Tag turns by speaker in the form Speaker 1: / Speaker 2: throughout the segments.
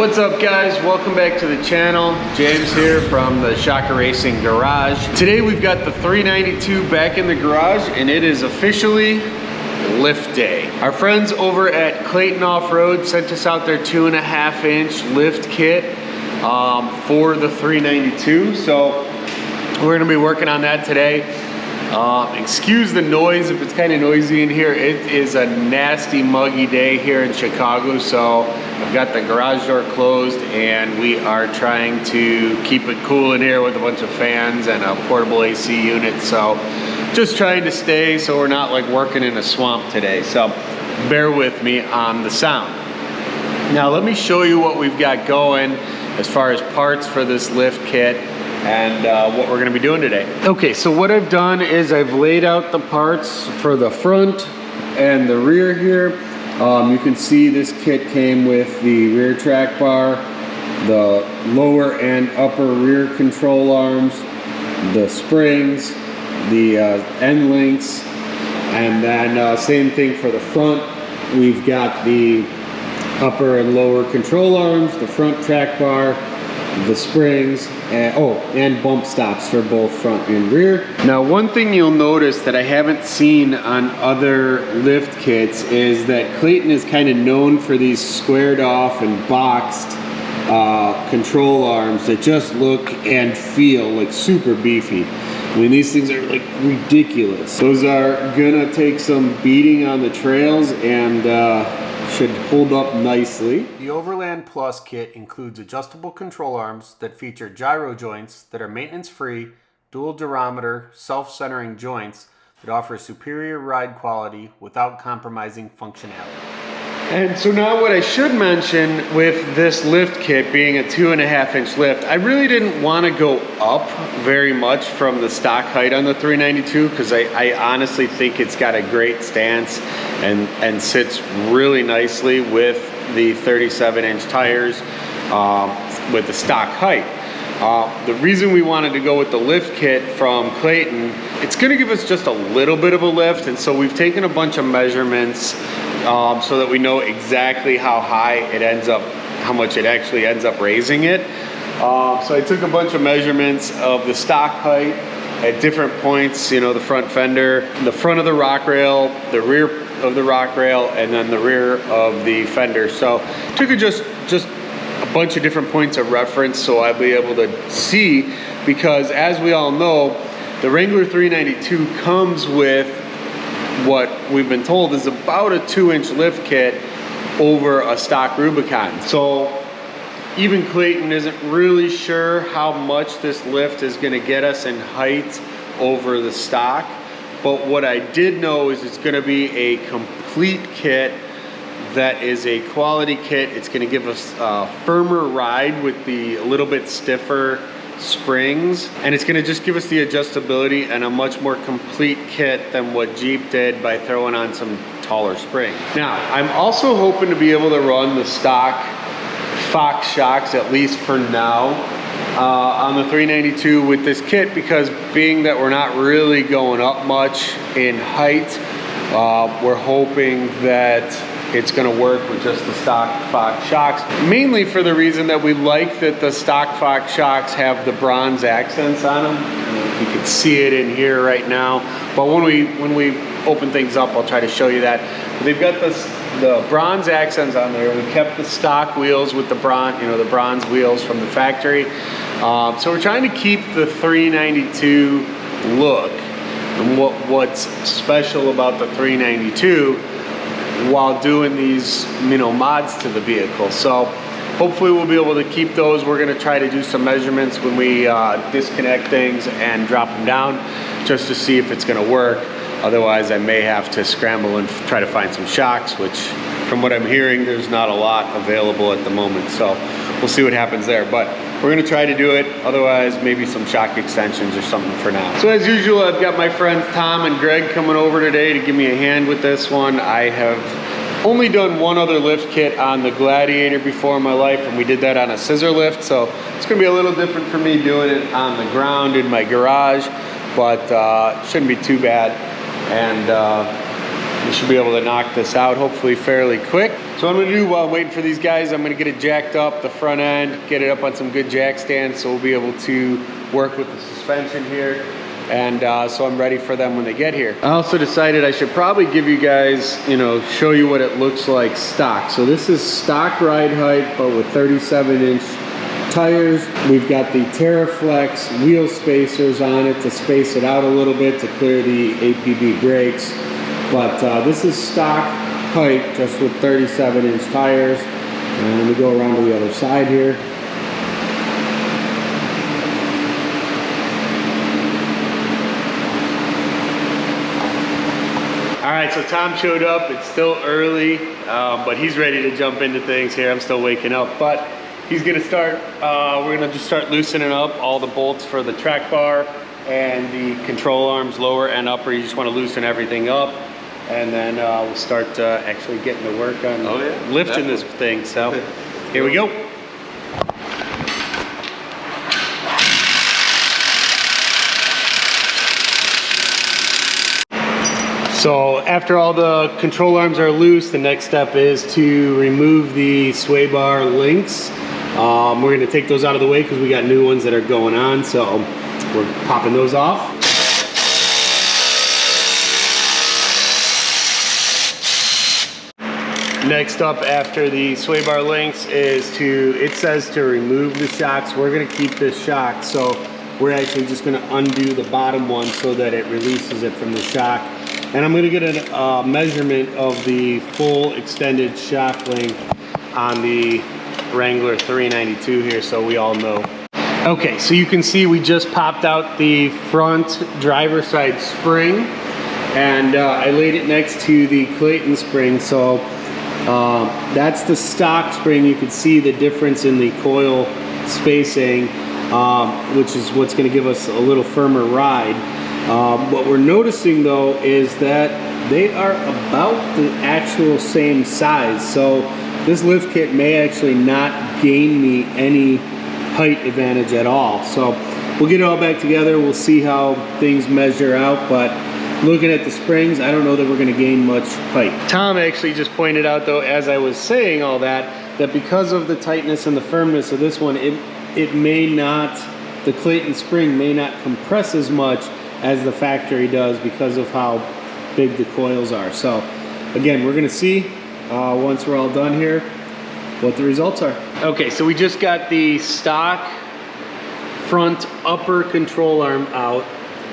Speaker 1: What's up guys, welcome back to the channel. James here from the Shocker Racing Garage. Today we've got the 392 back in the garage and it is officially lift day. Our friends over at Clayton OffRoad sent us out their 2.5 inch lift kit for the 392. So we're gonna be working on that today. Excuse the noise if it's kind of noisy in here. It is a nasty, muggy day here in Chicago, so I've got the garage door closed and we are trying to keep it cool in here with a bunch of fans and a portable AC unit. So just trying to stay so we're not like working in a swamp today. So bear with me on the sound. Now let me show you what we've got going as far as parts for this lift kit and what we're gonna be doing today. Okay, so what I've done is I've laid out the parts for the front and the rear here. You can see this kit came with the rear track bar, the lower and upper rear control arms, the springs, the end links, and then same thing for the front. We've got the upper and lower control arms, the front track bar, the springs, and bump stops for both front and rear. Now one thing you'll notice that I haven't seen on other lift kits is that Clayton is kind of known for these squared off and boxed control arms that just look and feel like super beefy. I mean, these things are like ridiculous. Those are gonna take some beating on the trails and should hold up nicely. The Overland Plus kit includes adjustable control arms that feature gyro joints that are maintenance-free, dual durometer, self-centering joints that offer superior ride quality without compromising functionality. And so now what I should mention with this lift kit being a 2.5 inch lift, I really didn't want to go up very much from the stock height on the 392 because I honestly think it's got a great stance and sits really nicely with the 37 inch tires with the stock height. The reason we wanted to go with the lift kit from Clayton, it's going to give us just a little bit of a lift, and so we've taken a bunch of measurements so that we know exactly how high it ends up, how much it actually ends up raising it. So I took a bunch of measurements of the stock height at different points, you know, the front fender, the front of the rock rail, the rear of the rock rail, and then the rear of the fender. So took just a bunch of different points of reference so I'll be able to see, because as we all know, the Wrangler 392 comes with what we've been told is about a 2-inch lift kit over a stock Rubicon. So even Clayton isn't really sure how much this lift is going to get us in height over the stock, but what I did know is it's going to be a complete kit that is a quality kit. It's going to give us a firmer ride with the a little bit stiffer springs, and it's going to just give us the adjustability and a much more complete kit than what Jeep did by throwing on some taller springs. Now I'm also hoping to be able to run the stock Fox shocks, at least for now, on the 392 with this kit, because being that we're not really going up much in height, we're hoping that it's going to work with just the stock Fox shocks, mainly for the reason that we like that the stock Fox shocks have the bronze accents on them. You can see it in here right now, but when we open things up, I'll try to show you that. But they've got the bronze accents on there. We kept the stock wheels with the bronze, you know, the bronze wheels from the factory. So we're trying to keep the 392 look and what's special about the 392 while doing these, you know, mods to the vehicle. So hopefully we'll be able to keep those. We're going to try to do some measurements when we disconnect things and drop them down just to see if it's going to work. Otherwise I may have to scramble and try to find some shocks, which from what I'm hearing there's not a lot available at the moment. So we'll see what happens there, but we're going to try to do it. Otherwise maybe some shock extensions or something for now. So as usual, I've got my friends Tom and Greg coming over today to give me a hand with this one. I have only done one other lift kit on the Gladiator before in my life, and we did that on a scissor lift, so it's going to be a little different for me doing it on the ground in my garage, but shouldn't be too bad. And We should be able to knock this out hopefully fairly quick. So what I'm gonna do while I'm waiting for these guys, I'm gonna get it jacked up, the front end, get it up on some good jack stands so we'll be able to work with the suspension here. And so I'm ready for them when they get here. I also decided I should probably give you guys, show you what it looks like stock. So this is stock ride height, but with 37-inch tires. We've got the TerraFlex wheel spacers on it to space it out a little bit to clear the APB brakes. But this is stock height just with 37-inch tires. And we go around to the other side here. All right, so Tom showed up. It's still early, but he's ready to jump into things here. I'm still waking up, but he's gonna start, we're gonna just start loosening up all the bolts for the track bar and the control arms, lower and upper. You just wanna loosen everything up, and then we'll start actually getting to work on lifting this thing. So here we go. So after all the control arms are loose, the next step is to remove the sway bar links. We're gonna take those out of the way because we got new ones that are going on, so we're popping those off. Next up after the sway bar links is it says to remove the shocks. We're gonna keep this shock, so we're actually just gonna undo the bottom one so that it releases it from the shock. And I'm gonna get a measurement of the full extended shock length on the Wrangler 392 here so we all know. Okay, so you can see we just popped out the front driver side spring, and I laid it next to the Clayton spring. So that's the stock spring. You can see the difference in the coil spacing, which is what's gonna give us a little firmer ride. What we're noticing though is that they are about the actual same size. So this lift kit may actually not gain me any height advantage at all. So we'll get it all back together. We'll see how things measure out, but looking at the springs, I don't know that we're gonna gain much height. Tom actually just pointed out though, as I was saying all that because of the tightness and the firmness of this one, it may not, the Clayton spring may not compress as much as the factory does because of how big the coils are. So again, we're gonna see once we're all done here what the results are. Okay, so we just got the stock front upper control arm out.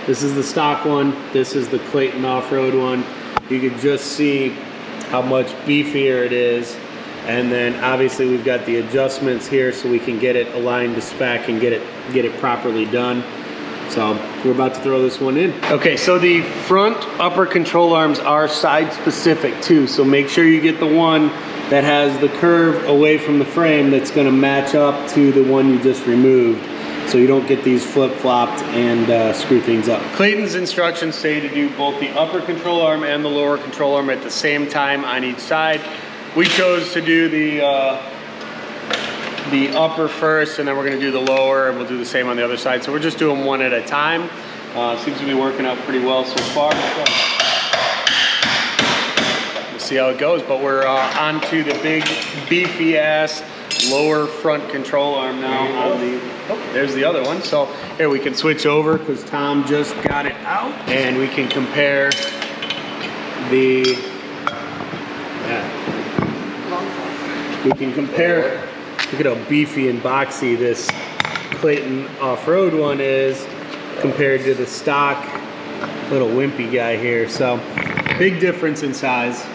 Speaker 1: This is the stock one, this is the Clayton OffRoad one. You can just see how much beefier it is. And then obviously we've got the adjustments here so we can get it aligned to spec and get it properly done. So we're about to throw this one in. Okay, so the front upper control arms are side specific too. So make sure you get the one that has the curve away from the frame that's gonna match up to the one you just removed, so you don't get these flip-flopped and screw things up. Clayton's instructions say to do both the upper control arm and the lower control arm at the same time on each side. We chose to do the upper first, and then we're gonna do the lower, and we'll do the same on the other side. So we're just doing one at a time. Seems to be working out pretty well so far. We'll see how it goes, but we're on to the big beefy ass lower front control arm now on the, there's the other one. So here we can switch over because Tom just got it out, and we can compare look at how beefy and boxy this Clayton OffRoad one is compared to the stock little wimpy guy here. So big difference in size.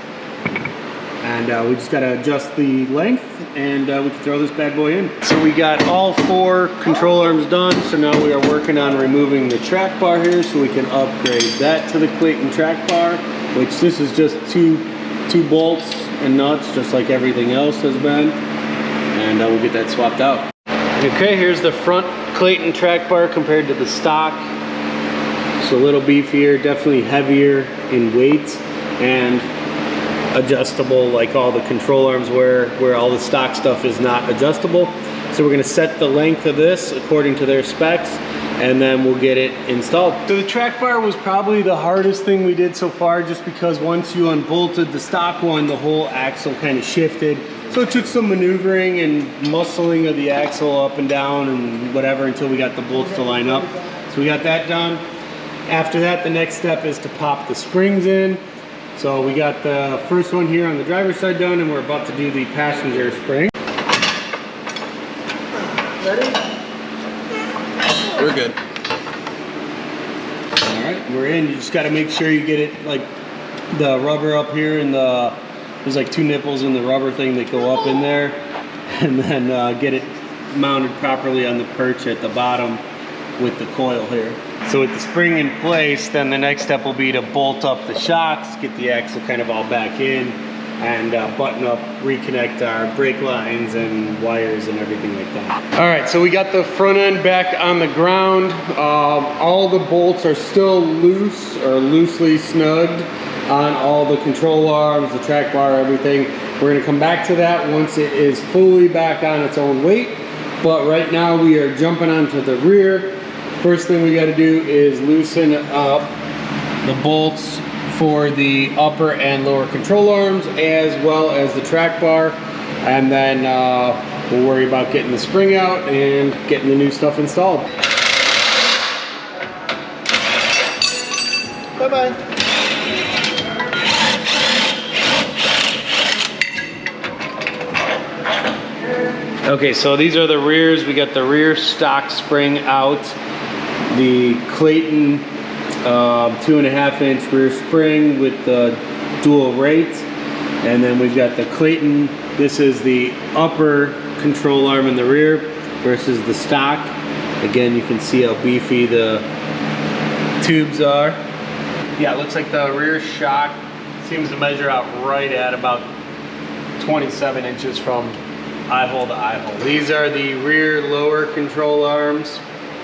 Speaker 1: And we just gotta adjust the length, and we can throw this bad boy in. So we got all 4 control arms done. So now we are working on removing the track bar here so we can upgrade that to the Clayton track bar, which this is just two bolts and nuts, just like everything else has been. And we'll get that swapped out. Okay, here's the front Clayton track bar compared to the stock. It's a little beefier, definitely heavier in weight, and adjustable like all the control arms where all the stock stuff is not adjustable. So we're gonna set the length of this according to their specs, and then we'll get it installed. So the track bar was probably the hardest thing we did so far, just because once you unbolted the stock one, the whole axle kind of shifted. So it took some maneuvering and muscling of the axle up and down and whatever until we got the bolts to line up. So we got that done. After that, the next step is to pop the springs in. So we got the first one here on the driver's side done, and we're about to do the passenger spring. Ready?
Speaker 2: We're good.
Speaker 1: All right, we're in. You just got to make sure you get it like the rubber up here, and there's like 2 nipples in the rubber thing that go up in there, and then get it mounted properly on the perch at the bottom with the coil here. So with the spring in place, then the next step will be to bolt up the shocks, get the axle kind of all back in, and button up, reconnect our brake lines and wires and everything like that. All right, so we got the front end back on the ground. All the bolts are still loose or loosely snugged on all the control arms, the track bar, everything. We're gonna come back to that once it is fully back on its own weight. But right now we are jumping onto the rear. First thing we gotta do is loosen up the bolts for the upper and lower control arms, as well as the track bar. And then we'll worry about getting the spring out and getting the new stuff installed. Bye-bye. Okay, so these are the rears. We got the rear stock spring out, the Clayton 2.5-inch rear spring with the dual rates, and then we've got the Clayton. This is the upper control arm in the rear versus the stock. Again, you can see how beefy the tubes are. Yeah, it looks like the rear shock seems to measure out right at about 27 inches from eye hole to eye hole. These are the rear lower control arms.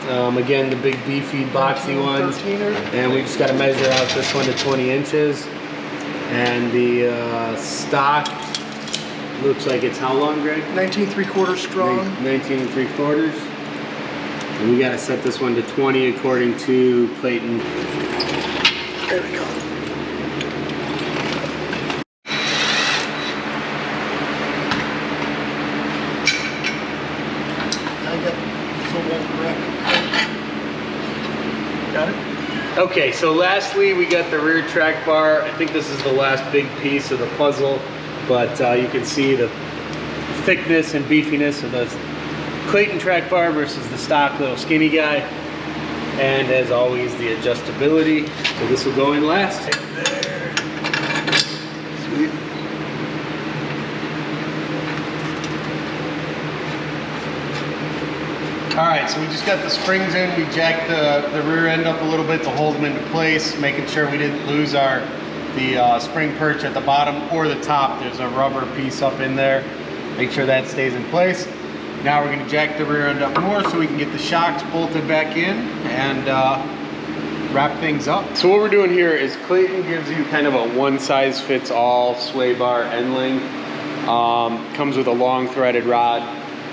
Speaker 1: Again, the big beefy boxy ones. And we just got to measure out this one to 20 inches. And the stock looks like it's how long, Greg?
Speaker 2: 19 3/4 strong.
Speaker 1: 19 3/4. And we got to set this one to 20 according to Clayton.
Speaker 2: There we go. Got it?
Speaker 1: Okay, so lastly we got the rear track bar. I think this is the last big piece of the puzzle, but you can see the thickness and beefiness of the Clayton track bar versus the stock little skinny guy. And as always, the adjustability. So this will go in last.
Speaker 2: There. Sweet.
Speaker 1: All right, so we just got the springs in. We jacked the rear end up a little bit to hold them into place, making sure we didn't lose the spring perch at the bottom or the top. There's a rubber piece up in there. Make sure that stays in place. Now we're gonna jack the rear end up more so we can get the shocks bolted back in and wrap things up. So what we're doing here is Clayton gives you kind of a one-size-fits-all sway bar end length. Comes with a long threaded rod.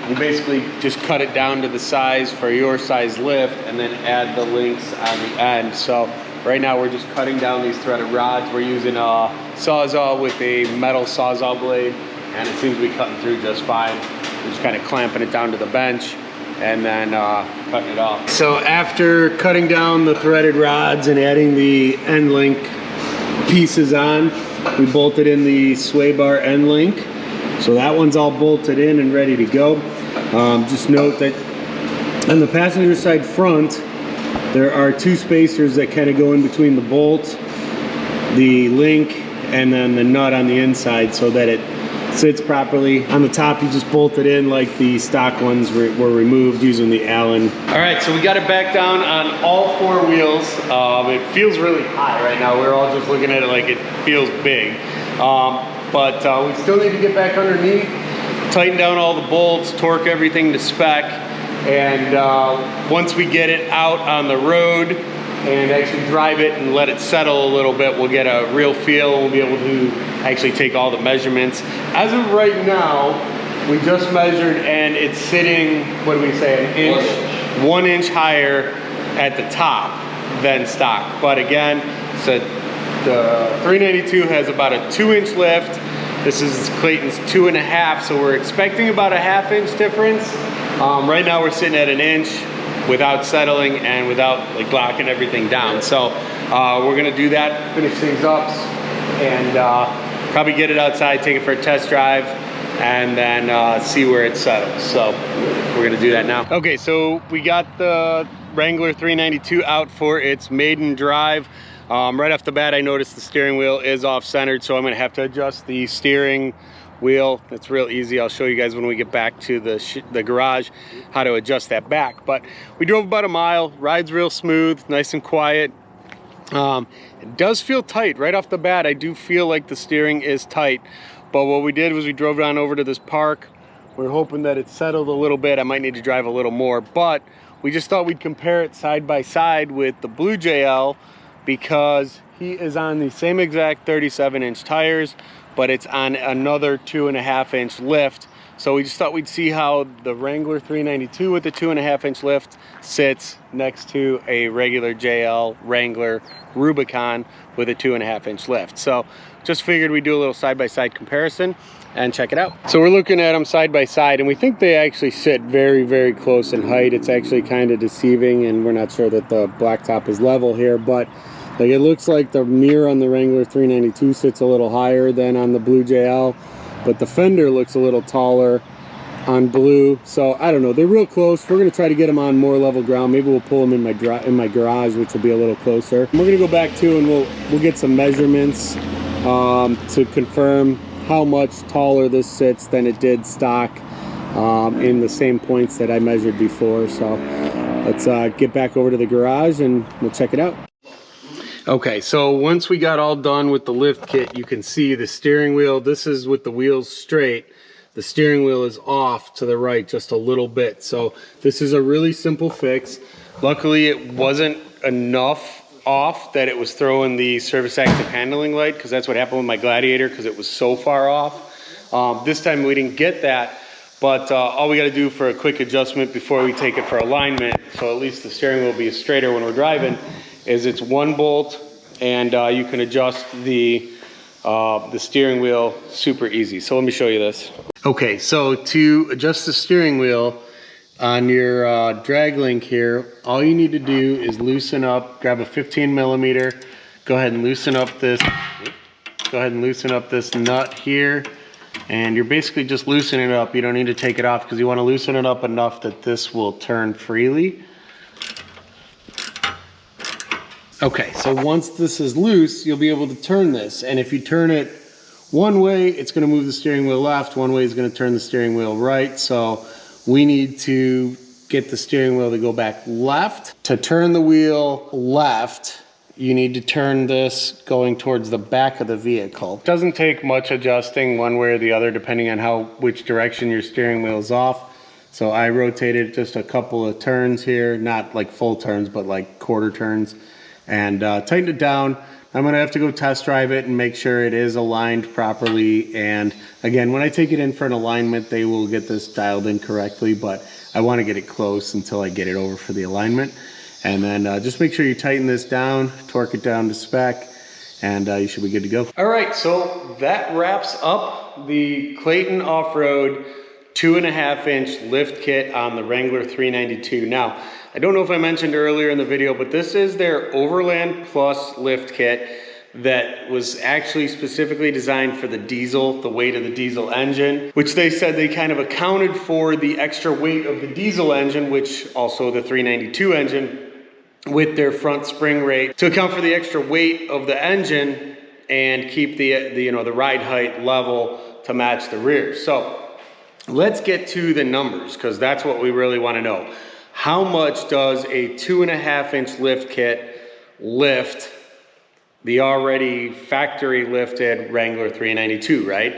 Speaker 1: You basically just cut it down to the size for your size lift and then add the links on the end. So right now we're just cutting down these threaded rods. We're using a Sawzall with a metal Sawzall blade, and it seems to be cutting through just fine. We're just kind of clamping it down to the bench and then cutting it off. So after cutting down the threaded rods and adding the end link pieces on, we bolted in the sway bar end link. So that one's all bolted in and ready to go. Just note that on the passenger side front, there are 2 spacers that kind of go in between the bolt, the link, and then the nut on the inside so that it sits properly. On the top, you just bolt it in like the stock ones were removed using the Allen. All right, so we got it back down on all 4 wheels. It feels really high right now. We're all just looking at it like it feels big. But we still need to get back underneath, tighten down all the bolts, torque everything to spec, and once we get it out on the road and actually drive it and let it settle a little bit, we'll get a real feel. We'll be able to actually take all the measurements. As of right now, We just measured and it's sitting, what do we say, an inch, 1 inch higher at the top than stock. But again, so the 392 has about a 2-inch lift. This is Clayton's 2.5, so we're expecting about a 1/2 inch difference. Right now we're sitting at an inch without settling and without like locking everything down. So we're gonna do that, finish things up, and probably get it outside, take it for a test drive, and then see where it settles. So we're gonna do that now. Okay, so we got the Wrangler 392 out for its maiden drive. Right off the bat, I noticed the steering wheel is off-centered, so I'm gonna have to adjust the steering wheel. It's real easy. I'll show you guys when we get back to the garage how to adjust that back. But we drove about a mile, ride's real smooth, nice and quiet. It does feel tight right off the bat. I do feel like the steering is tight, but what we did was we drove on over to this park. We're hoping that it settled a little bit. I might need to drive a little more, but we just thought we'd compare it side by side with the Blue JL because he is on the same exact 37-inch tires, but it's on another 2.5-inch lift. So we just thought we'd see how the Wrangler 392 with the 2.5-inch lift sits next to a regular JL Wrangler Rubicon with a 2.5-inch lift. So just figured we'd do a little side-by-side comparison and check it out. So we're looking at them side by side, and we think they actually sit very, very close in height. It's actually kind of deceiving, and we're not sure that the blacktop is level here, but like it looks like the mirror on the Wrangler 392 sits a little higher than on the Blue JL, but the fender looks a little taller on Blue. So I don't know, they're real close. We're gonna try to get them on more level ground. Maybe we'll pull them in my garage, which will be a little closer. We're gonna go back to and we'll get some measurements to confirm how much taller this sits than it did stock in the same points that I measured before. So let's get back over to the garage and we'll check it out. Okay, so once we got all done with the lift kit, you can see the steering wheel. This is with the wheels straight. The steering wheel is off to the right just a little bit. So this is a really simple fix. Luckily, it wasn't enough off that it was throwing the service active handling light, because that's what happened with my Gladiator because it was so far off. This time we didn't get that, but all we got to do for a quick adjustment before we take it for alignment, so at least the steering wheel will be straighter when we're driving, is it's 1 bolt, and you can adjust the steering wheel super easy. So let me show you this. Okay, so to adjust the steering wheel on your drag link here, all you need to do is loosen up, grab a 15mm, go ahead and loosen up this nut here, and you're basically just loosening it up. You don't need to take it off because you want to loosen it up enough that this will turn freely. Okay, so once this is loose, you'll be able to turn this, and if you turn it one way, it's going to move the steering wheel left, one way is going to turn the steering wheel right. So we need to get the steering wheel to go back left. To turn the wheel left, you need to turn this going towards the back of the vehicle. It doesn't take much adjusting one way or the other depending on which direction your steering wheel is off. So I rotated just a couple of turns here, not like full turns, but like quarter turns, and tightened it down. I'm gonna have to go test drive it and make sure it is aligned properly. And again, when I take it in for an alignment, they will get this dialed in correctly, but I wanna get it close until I get it over for the alignment. And then just make sure you tighten this down, torque it down to spec, and you should be good to go. All right, so that wraps up the Clayton OffRoad 2.5-inch lift kit on the Wrangler 392. Now, I don't know if I mentioned earlier in the video, but this is their Overland Plus lift kit that was actually specifically designed for the diesel, the weight of the diesel engine, which they said they kind of accounted for the extra weight of the diesel engine, which also the 392 engine, with their front spring rate to account for the extra weight of the engine and keep the ride height level to match the rear. So let's get to the numbers, because that's what we really want to know. How much does a 2.5-inch lift kit lift the already factory lifted Wrangler 392, right?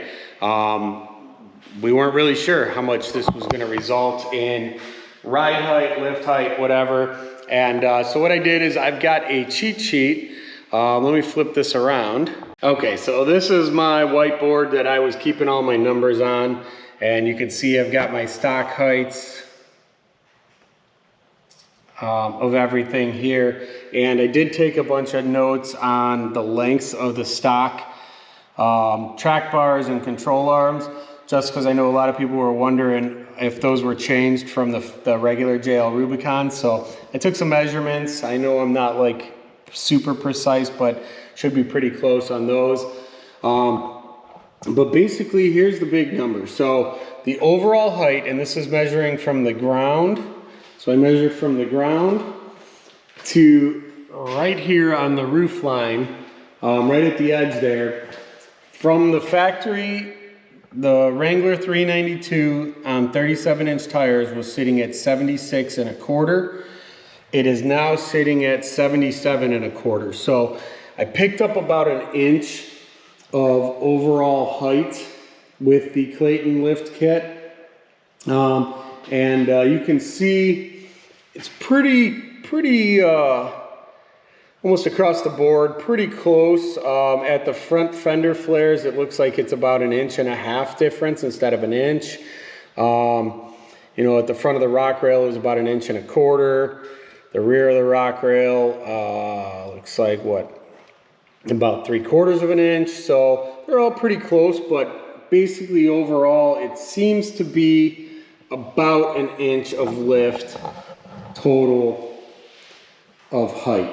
Speaker 1: We weren't really sure how much this was going to result in ride height, lift height, whatever. And so what I did is I've got a cheat sheet. Let me flip this around. Okay, so this is my whiteboard that I was keeping all my numbers on. And you can see I've got my stock heights of everything here. And I did take a bunch of notes on the lengths of the stock track bars and control arms, just because I know a lot of people were wondering if those were changed from the regular JL Rubicon. So I took some measurements. I know I'm not like super precise, but should be pretty close on those. But basically, here's the big number. So the overall height, and this is measuring from the ground. So I measured from the ground to right here on the roof line, right at the edge there. From the factory, the Wrangler 392 on 37-inch tires was sitting at 76 1/4. It is now sitting at 77 1/4. So I picked up about an inch of overall height with the Clayton lift kit. You can see it's pretty almost across the board, pretty close. At the front fender flares, it looks like it's about 1.5 inches difference instead of an inch. You know, at the front of the rock rail, it was about 1.25 inches. The rear of the rock rail looks like about 3/4 of an inch. So they're all pretty close, but basically overall, it seems to be about 1 inch of lift total of height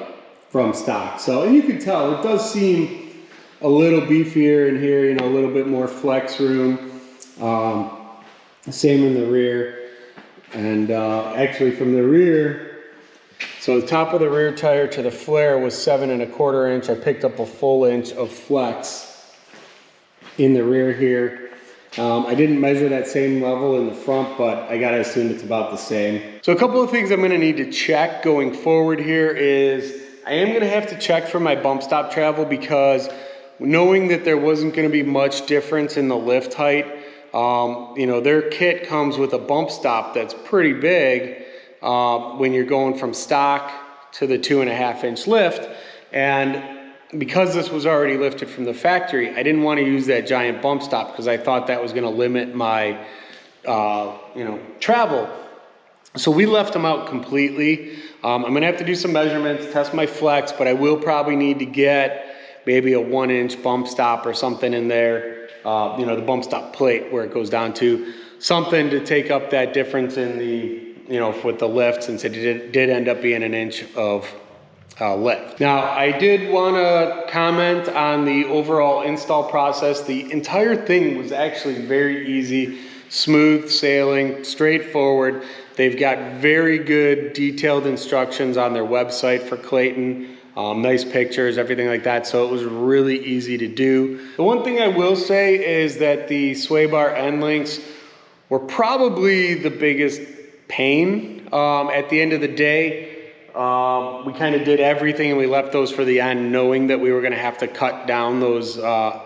Speaker 1: from stock. So, and you can tell it does seem a little beefier in here, you know, a little bit more flex room. Same in the rear. And actually from the rear, so the top of the rear tire to the flare was 7 1/4 inch. I picked up a full inch of flex in the rear here. I didn't measure that same level in the front, but I gotta assume it's about the same. So a couple of things I'm gonna need to check going forward here is I am gonna have to check for my bump stop travel, because knowing that there wasn't gonna be much difference in the lift height, you know, their kit comes with a bump stop that's pretty big when you're going from stock to the 2.5 inch lift. And because this was already lifted from the factory, I didn't want to use that giant bump stop because I thought that was going to limit my, you know, travel. So we left them out completely. I'm going to have to do some measurements, test my flex, but I will probably need to get maybe a 1 inch bump stop or something in there. You know, the bump stop plate where it goes down to, something to take up that difference in the, you know, with the lift, since it did end up being 1 inch of lift. Now, I did want to comment on the overall install process. The entire thing was actually very easy, smooth sailing, straightforward. They've got very good detailed instructions on their website for Clayton. Nice pictures, everything like that. So it was really easy to do. The one thing I will say is that the sway bar end links were probably the biggest pain. At the end of the day, we kind of did everything and we left those for the end, knowing that we were going to have to cut down those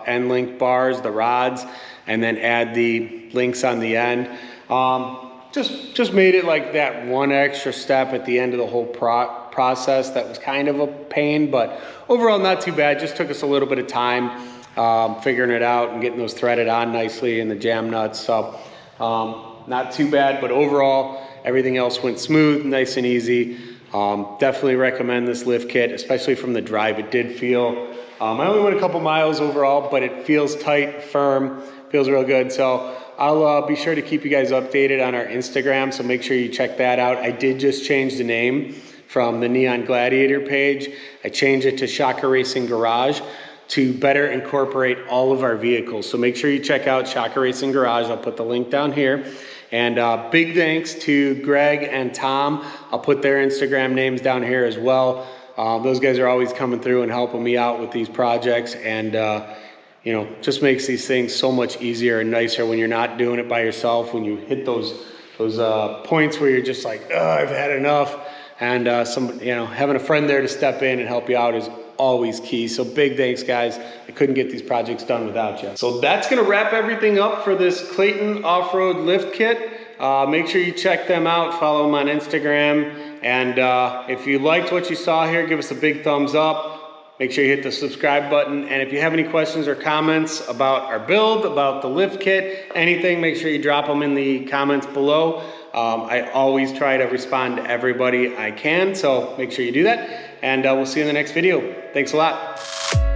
Speaker 1: end link bars, the rods, and then add the links on the end. Just made it like that one extra step at the end of the whole process that was kind of a pain, but overall not too bad. Just took us a little bit of time figuring it out and getting those threaded on nicely in the jam nuts. So not too bad, but overall everything else went smooth, nice and easy. Definitely recommend this lift kit, especially from the drive. It did feel, I only went a couple miles overall, but it feels tight, firm, feels real good. So I'll be sure to keep you guys updated on our Instagram, so make sure you check that out. I did just change the name from the Neon Gladiator page. I changed it to Shocker Racing Garage to better incorporate all of our vehicles. So make sure you check out Shocker Racing Garage. I'll put the link down here. And big thanks to Greg and Tom. I'll put their Instagram names down here as well. Those guys are always coming through and helping me out with these projects, and you know, just makes these things so much easier and nicer when you're not doing it by yourself. When you hit those points where you're just like, oh, I've had enough, and you know, having a friend there to step in and help you out is always key. So big thanks, guys. I couldn't get these projects done without you. So that's gonna wrap everything up for this Clayton Off-Road lift kit. Make sure you check them out, follow them on Instagram, and if you liked what you saw here, give us a big thumbs up. make sure you hit the subscribe button. And if you have any questions or comments about our build, about the lift kit, anything, make sure you drop them in the comments below. I always try to respond to everybody I can, so make sure you do that. And we'll see you in the next video. Thanks a lot.